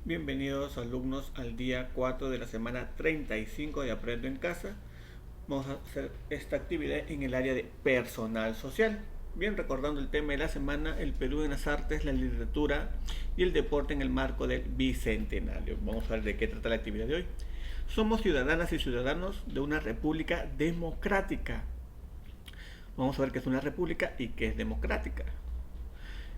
Bienvenidos alumnos al día 4 de la semana 35 de Aprendo en Casa. Vamos a hacer esta actividad en el área de personal social. Bien, recordando el tema de la semana, el Perú en las artes, la literatura y el deporte en el marco del Bicentenario. Vamos a ver de qué trata la actividad de hoy. Somos ciudadanas y ciudadanos de una república democrática. Vamos a ver qué es una república y qué es democrática.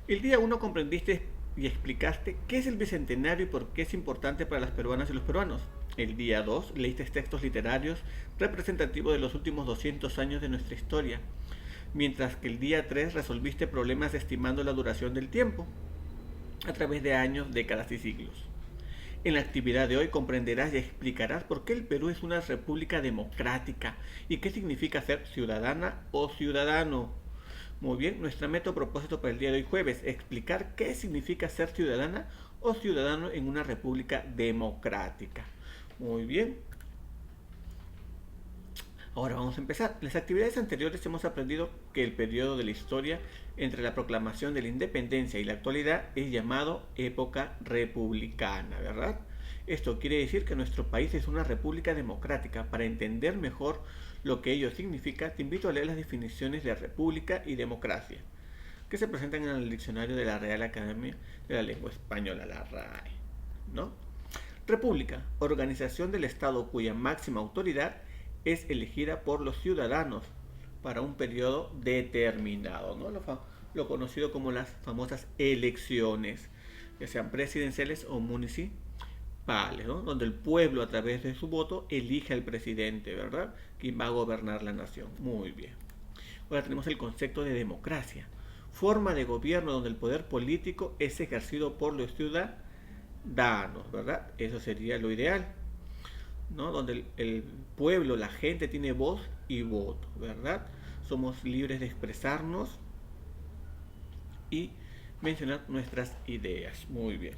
El día 1 comprendiste y explicaste qué es el Bicentenario y por qué es importante para las peruanas y los peruanos. El día 2 leíste textos literarios representativos de los últimos 200 años de nuestra historia, mientras que el día 3 resolviste problemas estimando la duración del tiempo a través de años, décadas y siglos. En la actividad de hoy comprenderás y explicarás por qué el Perú es una república democrática y qué significa ser ciudadana o ciudadano. Muy bien, nuestra meta o propósito para el día de hoy jueves, explicar qué significa ser ciudadana o ciudadano en una república democrática. Muy bien. Ahora vamos a empezar. En las actividades anteriores hemos aprendido que el periodo de la historia entre la proclamación de la independencia y la actualidad es llamado época republicana, ¿verdad? Esto quiere decir que nuestro país es una república democrática. Para entender mejor lo que ello significa, te invito a leer las definiciones de república y democracia, que se presentan en el diccionario de la Real Academia de la Lengua Española, la RAE, ¿no? República, organización del Estado cuya máxima autoridad es elegida por los ciudadanos para un periodo determinado, ¿no? Lo conocido como las famosas elecciones, ya sean presidenciales o municipales, ¿no? Donde el pueblo a través de su voto elige al presidente, ¿verdad? Quien va a gobernar la nación. Muy bien. Ahora tenemos el concepto de democracia, forma de gobierno donde el poder político es ejercido por los ciudadanos, ¿verdad? Eso sería lo ideal, ¿no? Donde el pueblo, la gente tiene voz y voto, ¿verdad? Somos libres de expresarnos y mencionar nuestras ideas. Muy bien.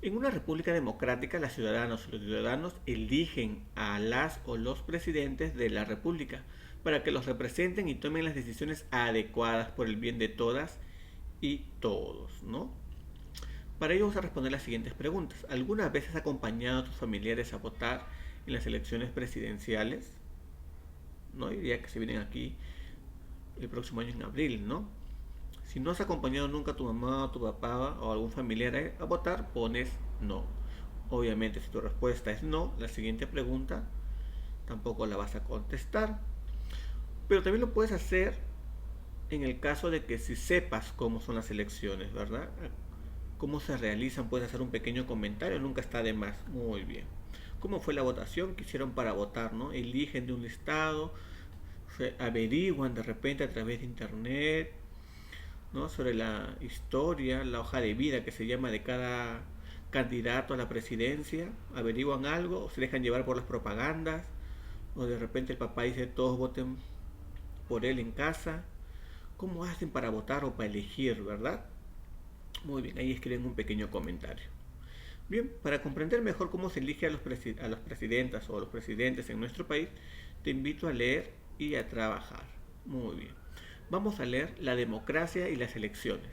En una república democrática, las ciudadanas y los ciudadanos eligen a las o los presidentes de la república para que los representen y tomen las decisiones adecuadas por el bien de todas y todos, ¿no? Para ello vamos a responder las siguientes preguntas. ¿Alguna vez has acompañado a tus familiares a votar en las elecciones presidenciales? ¿No? Diría que se vienen aquí el próximo año en abril, ¿no? Si no has acompañado nunca a tu mamá, a tu papá o a algún familiar a votar, pones no. Obviamente, si tu respuesta es no, la siguiente pregunta tampoco la vas a contestar. Pero también lo puedes hacer en el caso de que si sepas cómo son las elecciones, ¿verdad? Cómo se realizan, puedes hacer un pequeño comentario, nunca está de más. Muy bien. ¿Cómo fue la votación que hicieron para votar, no? Eligen de un listado, se averiguan de repente a través de internet, ¿no? Sobre la historia, la hoja de vida que se llama de cada candidato a la presidencia, averiguan algo o se dejan llevar por las propagandas, o de repente el papá dice todos voten por él en casa. ¿Cómo hacen para votar o para elegir, verdad? Muy bien, ahí escriben un pequeño comentario. Bien, para comprender mejor cómo se elige a los presidentas o a los presidentes en nuestro país, te invito a leer y a trabajar. Muy bien. Vamos a leer la democracia y las elecciones.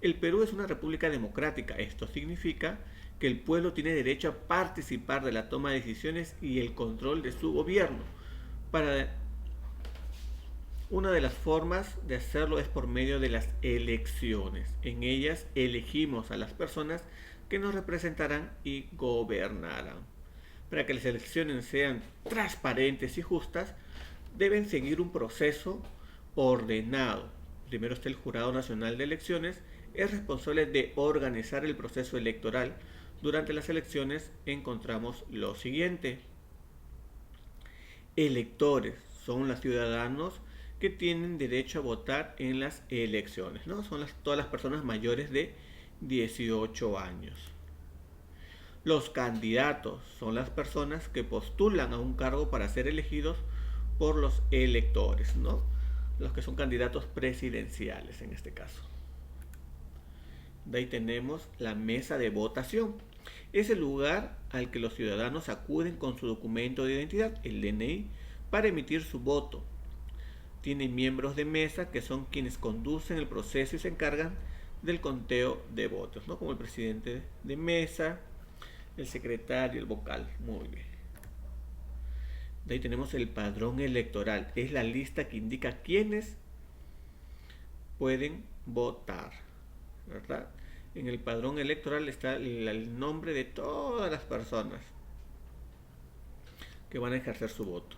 El Perú es una república democrática. Esto significa que el pueblo tiene derecho a participar de la toma de decisiones y el control de su gobierno. Una de las formas de hacerlo es por medio de las elecciones. En ellas elegimos a las personas que nos representarán y gobernarán. Para que las elecciones sean transparentes y justas, deben seguir un proceso ordenado. Primero está el Jurado Nacional de Elecciones, es responsable de organizar el proceso electoral. Durante las elecciones encontramos lo siguiente. Electores son los ciudadanos que tienen derecho a votar en las elecciones, ¿no? Son todas las personas mayores de 18 años. Los candidatos son las personas que postulan a un cargo para ser elegidos por los electores, ¿no? Los que son candidatos presidenciales en este caso. De ahí tenemos la mesa de votación. Es el lugar al que los ciudadanos acuden con su documento de identidad, el DNI, para emitir su voto. Tiene miembros de mesa que son quienes conducen el proceso y se encargan del conteo de votos, ¿no? Como el presidente de mesa, el secretario, el vocal. Muy bien. De ahí tenemos el padrón electoral. Es la lista que indica quiénes pueden votar, ¿verdad? En el padrón electoral está el nombre de todas las personas que van a ejercer su voto.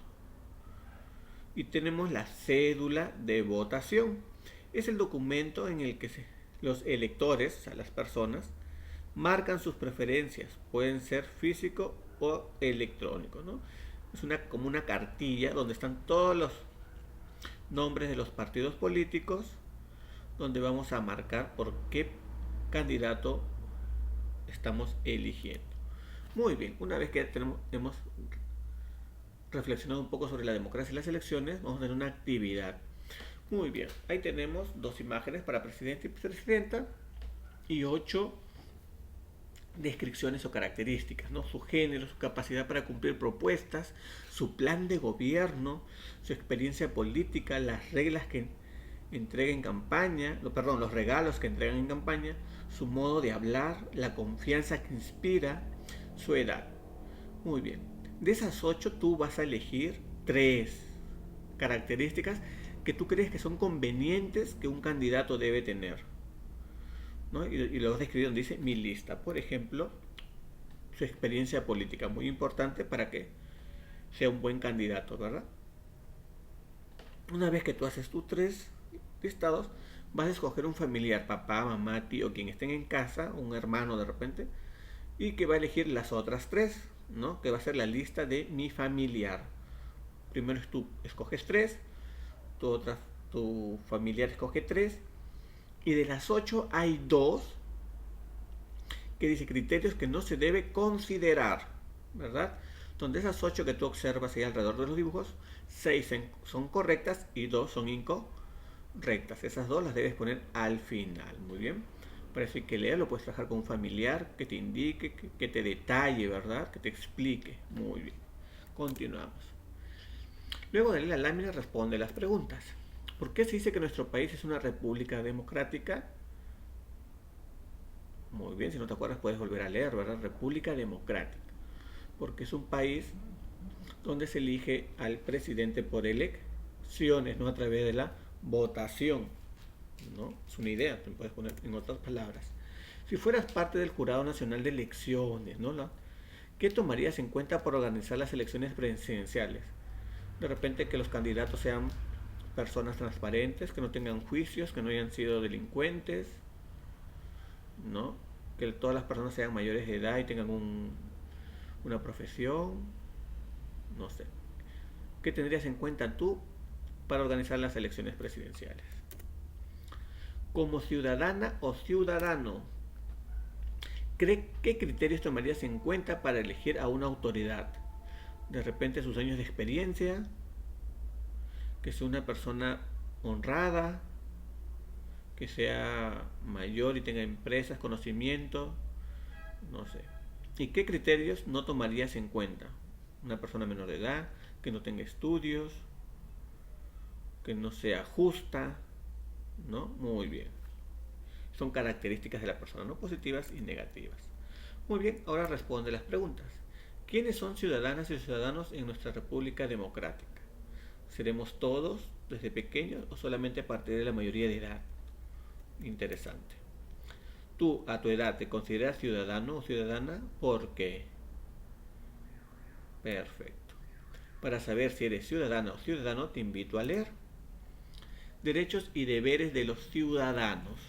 Y tenemos la cédula de votación. Es el documento en el que los electores, o sea, las personas, marcan sus preferencias. Pueden ser físico o electrónico, ¿no? Es como una cartilla donde están todos los nombres de los partidos políticos, donde vamos a marcar por qué candidato estamos eligiendo. Muy bien, una vez que hemos reflexionado un poco sobre la democracia y las elecciones, vamos a tener una actividad. Muy bien, ahí tenemos 2 imágenes para presidente y presidenta y 8 descripciones o características, ¿no? Su género, su capacidad para cumplir propuestas, su plan de gobierno, su experiencia política, las reglas que entrega en campaña, los regalos que entregan en campaña, su modo de hablar, la confianza que inspira, su edad. Muy bien. De esas 8 tú vas a elegir 3 características que tú crees que son convenientes que un candidato debe tener, ¿no? Y lo vas a escribir donde dice mi lista. Por ejemplo, su experiencia política, muy importante para que sea un buen candidato, ¿verdad? Una vez que tú haces tus 3 listados, vas a escoger un familiar, papá, mamá, tío, quien estén en casa, un hermano de repente, y que va a elegir las otras 3, ¿no? Que va a ser la lista de mi familiar. Primero tú escoges 3, tu familiar escoge 3, y de las 8 hay 2 que dice criterios que no se debe considerar, ¿verdad? Donde esas 8 que tú observas ahí alrededor de los dibujos, 6 son correctas y 2 son incorrectas. Esas 2 las debes poner al final. Muy bien. Para eso hay que leer, lo puedes trabajar con un familiar que te indique, que te detalle, ¿verdad? Que te explique. Muy bien. Continuamos. Luego de leer la lámina responde las preguntas. ¿Por qué se dice que nuestro país es una república democrática? Muy bien, si no te acuerdas puedes volver a leer, ¿verdad? República democrática. Porque es un país donde se elige al presidente por elecciones, no a través de la votación, ¿no? Es una idea, te puedes poner en otras palabras. Si fueras parte del Jurado Nacional de Elecciones, ¿no? ¿Qué tomarías en cuenta para organizar las elecciones presidenciales? De repente que los candidatos sean personas transparentes, que no tengan juicios, que no hayan sido delincuentes, ¿no? Que todas las personas sean mayores de edad y tengan una profesión, no sé. ¿Qué tendrías en cuenta tú para organizar las elecciones presidenciales? Como ciudadana o ciudadano, ¿qué criterios tomarías en cuenta para elegir a una autoridad? De repente sus años de experiencia, que sea una persona honrada, que sea mayor y tenga empresas, conocimiento, no sé. ¿Y qué criterios no tomarías en cuenta? Una persona menor de edad, que no tenga estudios, que no sea justa, ¿no? Muy bien. Son características de la persona, ¿no? Positivas y negativas. Muy bien, ahora responde las preguntas. ¿Quiénes son ciudadanas y ciudadanos en nuestra República Democrática? ¿Seremos todos desde pequeños o solamente a partir de la mayoría de edad? Interesante. ¿Tú a tu edad te consideras ciudadano o ciudadana? ¿Por qué? Perfecto. Para saber si eres ciudadano o ciudadano, te invito a leer Derechos y deberes de los ciudadanos.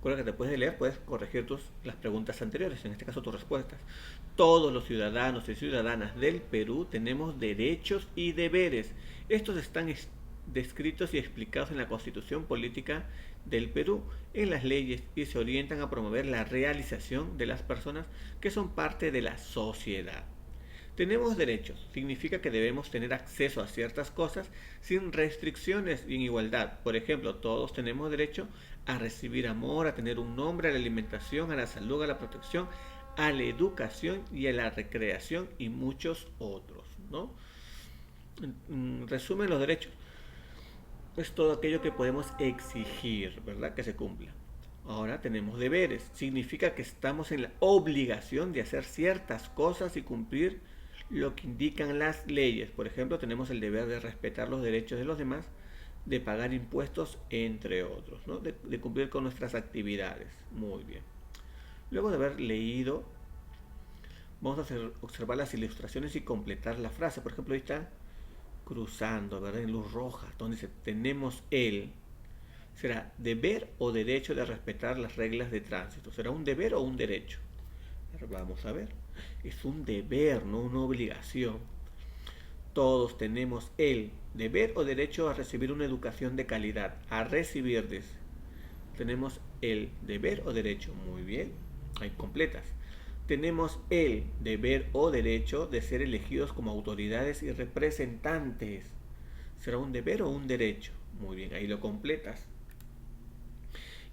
Con lo que te puedes leer, puedes corregir las preguntas anteriores, en este caso tus respuestas. Todos los ciudadanos y ciudadanas del Perú tenemos derechos y deberes. Estos están descritos y explicados en la Constitución Política del Perú, en las leyes, y se orientan a promover la realización de las personas que son parte de la sociedad. Tenemos derechos, significa que debemos tener acceso a ciertas cosas sin restricciones y en igualdad. Por ejemplo, todos tenemos derecho a recibir amor, a tener un nombre, a la alimentación, a la salud, a la protección, a la educación y a la recreación y muchos otros, ¿no? En resumen, los derechos. es todo aquello que podemos exigir, ¿verdad? Que se cumpla. Ahora tenemos deberes. Significa que estamos en la obligación de hacer ciertas cosas y cumplir lo que indican las leyes. Por ejemplo, tenemos el deber de respetar los derechos de los demás, de pagar impuestos, entre otros, ¿no? De cumplir con nuestras actividades. Muy bien. Luego de haber leído, vamos a observar las ilustraciones y completar la frase. Por ejemplo, ahí está cruzando, ¿verdad? En luz roja, donde dice, tenemos el, será deber o derecho de respetar las reglas de tránsito. ¿Será un deber o un derecho? Vamos a ver. Es un deber, no una obligación. Todos tenemos el deber o derecho a recibir una educación de calidad. A recibir, dice. Tenemos el deber o derecho. Muy bien. Ahí completas. Tenemos el deber o derecho de ser elegidos como autoridades y representantes. ¿Será un deber o un derecho? Muy bien, ahí lo completas.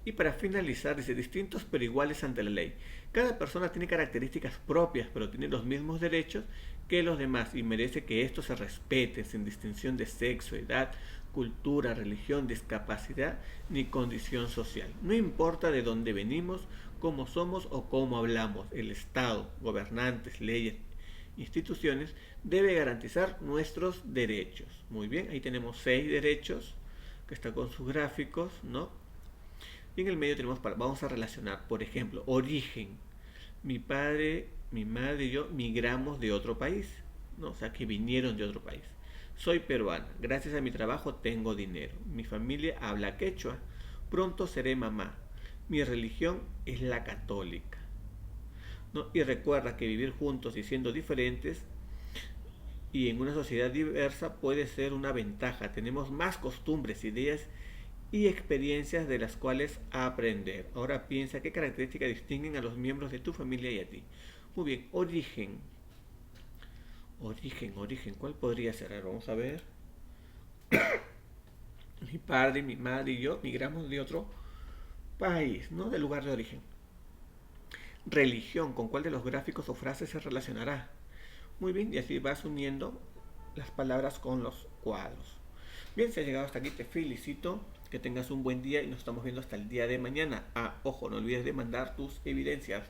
Y para finalizar, dice, distintos pero iguales ante la ley. Cada persona tiene características propias, pero tiene los mismos derechos que los demás y merece que esto se respete sin distinción de sexo, edad, cultura, religión, discapacidad ni condición social. No importa de dónde venimos, cómo somos o cómo hablamos, el Estado, gobernantes, leyes, instituciones debe garantizar nuestros derechos. Muy bien, ahí tenemos 6 derechos que está con sus gráficos, ¿no? Y en el medio tenemos, vamos a relacionar, por ejemplo, origen. Mi padre, mi madre y yo migramos de otro país, ¿no? O sea, que vinieron de otro país. Soy peruana, gracias a mi trabajo tengo dinero. Mi familia habla quechua, pronto seré mamá. Mi religión es la católica, ¿no? Y recuerda que vivir juntos y siendo diferentes y en una sociedad diversa puede ser una ventaja. Tenemos más costumbres, ideas y experiencias de las cuales aprender. Ahora piensa qué características distinguen a los miembros de tu familia y a ti. Muy bien, origen. Origen. ¿Cuál podría ser? A ver, vamos a ver. Mi padre, mi madre y yo migramos de otro país, ¿no? Del lugar de origen. Religión. ¿Con cuál de los gráficos o frases se relacionará? Muy bien, y así vas uniendo las palabras con los cuadros. Bien, si has llegado hasta aquí, te felicito. Que tengas un buen día y nos estamos viendo hasta el día de mañana. Ah, ojo, no olvides de mandar tus evidencias.